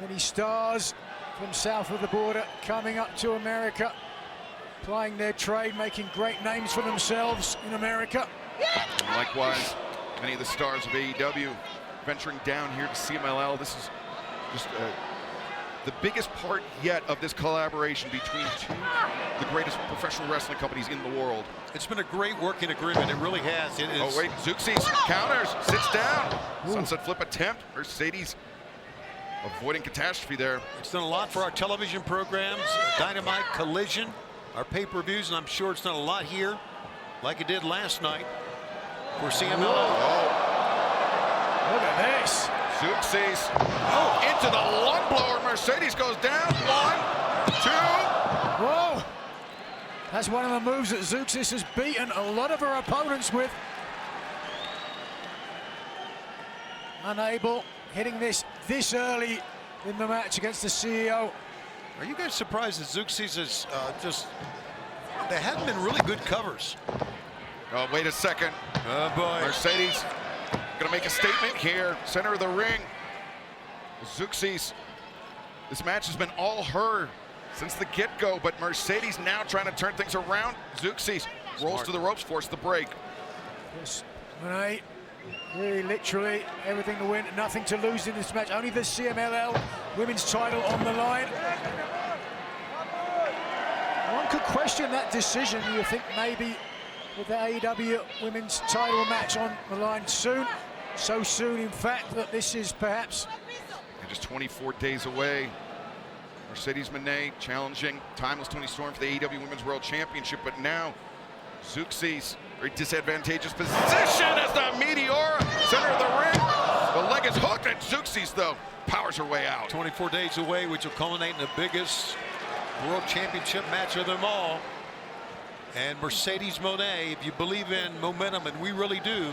Many stars from south of the border coming up to America, plying their trade, making great names for themselves in America. And likewise, many of the stars of AEW venturing down here to CMLL. This is just the biggest part yet of this collaboration between two of the greatest professional wrestling companies in the world. It's been a great working agreement. It really has. It is. Oh wait, Zeuxis counters, sits down. Sunset flip attempt. Mercedes avoiding catastrophe there. It's done a lot for our television programs, Dynamite, Collision, our pay-per-views, and I'm sure it's done a lot here, like it did last night for CMLL. Look at this. Zeuxis into the lung blower. Mercedes goes down. 1, 2. Whoa. That's one of the moves that Zeuxis has beaten a lot of her opponents with. Unable, hitting this early in the match against the CEO. Are you guys surprised that Zeuxis is they haven't been really good covers? Oh, wait a second. Oh boy. Mercedes gonna make a statement here, center of the ring. Zeuxis, this match has been all her since the get-go, but Mercedes now trying to turn things around. Zeuxis rolls to the ropes, force the break. Yes, Mone, really literally everything to win, nothing to lose in this match. Only the CMLL women's title on the line. One could question that decision. You think maybe with the AEW women's title match on the line soon. So soon, in fact, that this is perhaps And just 24 days away. Mercedes Mone challenging Timeless Toni Storm for the AEW Women's World Championship, but now Zeuxis, very disadvantageous position as the Meteora, center of the ring. The leg is hooked, and Zeuxis, though, powers her way out. 24 days away, which will culminate in the biggest World Championship match of them all. And Mercedes Mone, if you believe in momentum, and we really do,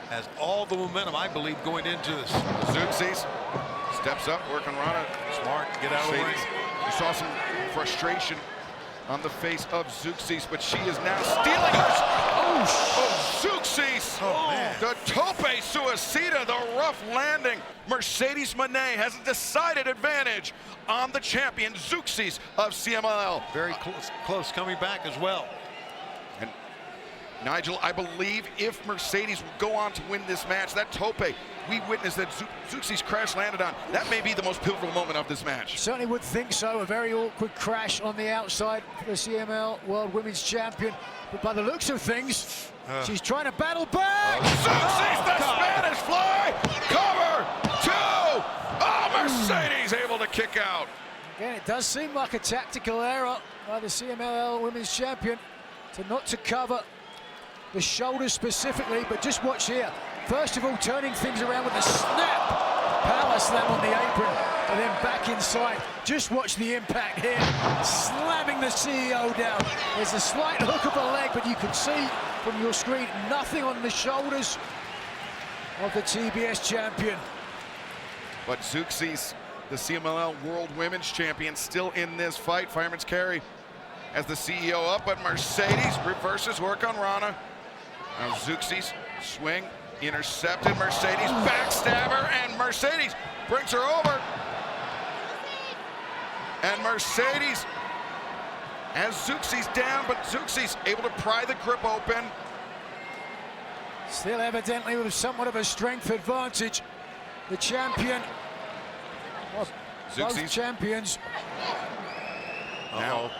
has all the momentum, I believe, going into this. Zeuxis steps up, working Rana. Smart, get out of the ring. You saw some frustration on the face of Zeuxis, but she is now stealing her. Oh, Zeuxis! Oh, man. The tope suicida, the rough landing. Mercedes Mone has a decided advantage on the champion, Zeuxis of CMLL. Very close coming back as well. And Nigel, I believe if Mercedes will go on to win this match, that tope we witnessed that Zeuxis crash landed on, that may be the most pivotal moment of this match. certainly would think so. A very awkward crash on the outside for the CML World Women's Champion. But by the looks of things, she's trying to battle back. Zeuxis, the Spanish fly, cover, 2. Oh, Mercedes able to kick out. Again, it does seem like a tactical error by the CMLL Women's Champion to cover the shoulders specifically, but just watch here. First of all, turning things around with a snap, power slam on the apron, and then back inside. Just watch the impact here, slamming the CEO down. There's a slight hook of the leg, but you can see from your screen, nothing on the shoulders of the TBS champion. But Zeuxis, the CMLL World Women's Champion, still in this fight. Fireman's carry as the CEO up, but Mercedes reverses work on Rana. Now Zeuxis, swing, intercepted. Mercedes, backstabber, and Mercedes brings her over. And Mercedes has Zeuxis down, but Zeuxis able to pry the grip open. Still evidently with somewhat of a strength advantage. The champion, well, both Zeuxis. champions. Now,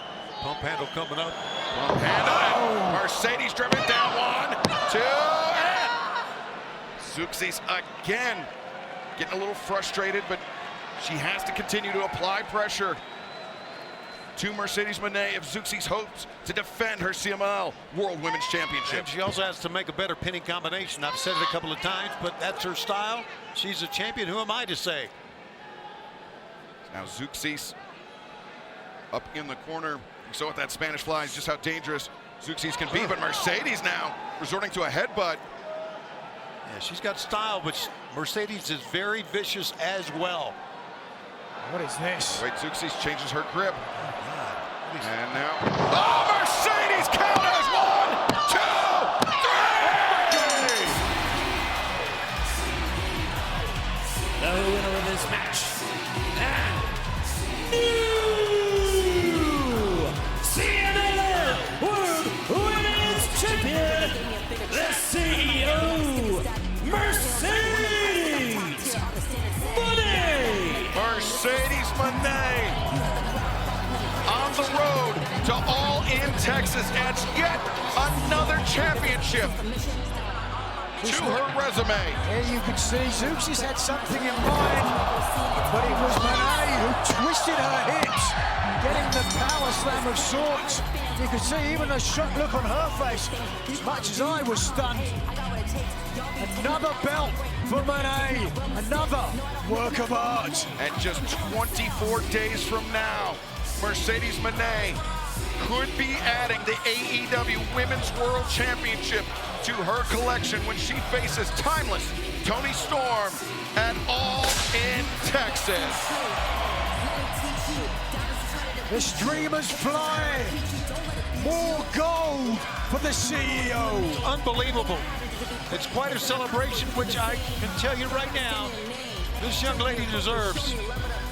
Pump handle coming up. pump handle. Mercedes driven down. 1, 2, and Zeuxis again getting a little frustrated, but she has to continue to apply pressure to Mercedes Mone if Zeuxis hopes to defend her CMLL World Women's Championship. And she also has to make a better pinning combination. I've said it a couple of times, but that's her style. She's a champion. Who am I to say? Now Zeuxis up in the corner. You saw with that Spanish fly just how dangerous Zeuxis can be, but Mercedes now resorting to a headbutt. Yeah, she's got style, but Mercedes is very vicious as well. What is this? Wait, Zeuxis changes her grip. And now, oh, Mercedes counters. 1, 2, 3. The winner of this this match. And new CMLL World Women's Champion, the CEO, Mercedes Mone. Mercedes Mone on the road to All In Texas adds yet another championship to her resume. Here you can see Zeuxis had something in mind, but it was Mone who twisted her hips, getting the power slam of sorts. You could see even a shocked look on her face, as much as I was stunned. Another belt for Mone, another work of art. And just 24 days from now, Mercedes Mone could be adding the AEW Women's World Championship to her collection when she faces timeless Toni Storm at All In Texas. The streamers fly. More gold for the CEO. Unbelievable. It's quite a celebration, which I can tell you right now, this young lady deserves.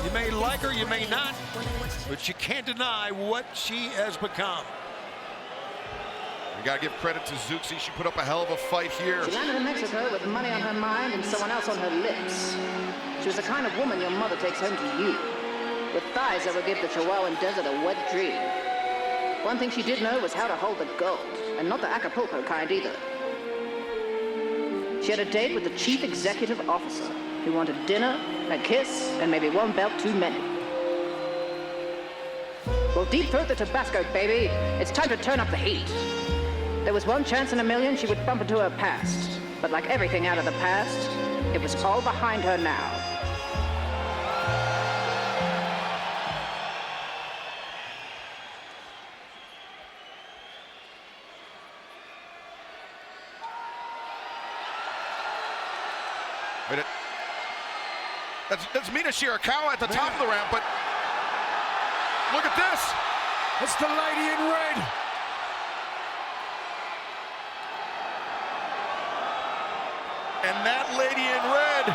You may like her, you may not, but you can't deny what she has become. We gotta give credit to Zeuxis. She put up a hell of a fight here. She landed in Mexico with money on her mind and someone else on her lips. She was the kind of woman your mother takes home to you, with thighs that would give the Chihuahuan desert a wet dream. One thing she did know was how to hold the gold, and not the Acapulco kind either. She had a date with the chief executive officer, who wanted dinner, a kiss, and maybe one belt too many. Well, deep throat the Tabasco, baby. It's time to turn up the heat. There was one chance in a million she would bump into her past. But like everything out of the past, it was all behind her now. Wait, that's Mina Shirakawa at the top of the ramp, but look at this. It's the lady in red. And that lady in red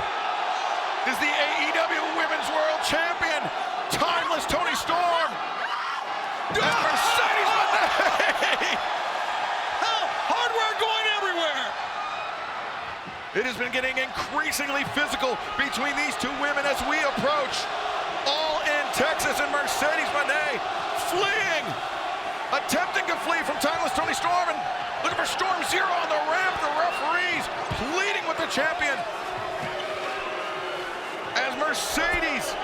is the AEW Women's World Champion, timeless Toni Storm. And Mercedes Mone. Hardware going everywhere. It has been getting increasingly physical between these two women as we approach All In Texas, and Mercedes Mone fleeing, attempting to flee from timeless Toni Storm, and looking for Storm Zero on the ramp. The referees pleading with the champion as Mercedes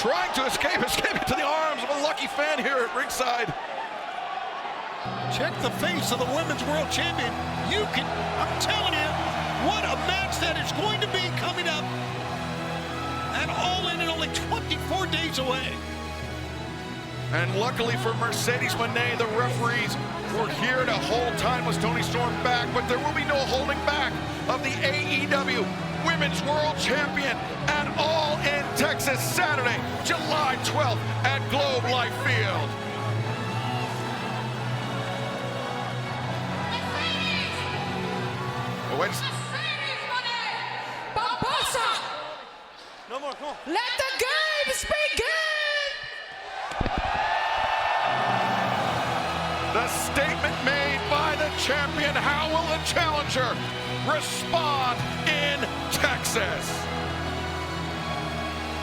trying to escape into the arms of a lucky fan here at ringside. Check the face of the Women's World Champion. I'm telling you, what a match that is going to be coming up and All In only 24 days away. And luckily for Mercedes Mone, the referees were here to hold timeless Toni Storm back, but there will be no holding back of the AEW Women's World Champion at All In Texas, Saturday, July 12th at Globe Life Field. Oh, wait. No more, come on. Let the games begin! The statement made by the champion. How will the challenger respond in Texas?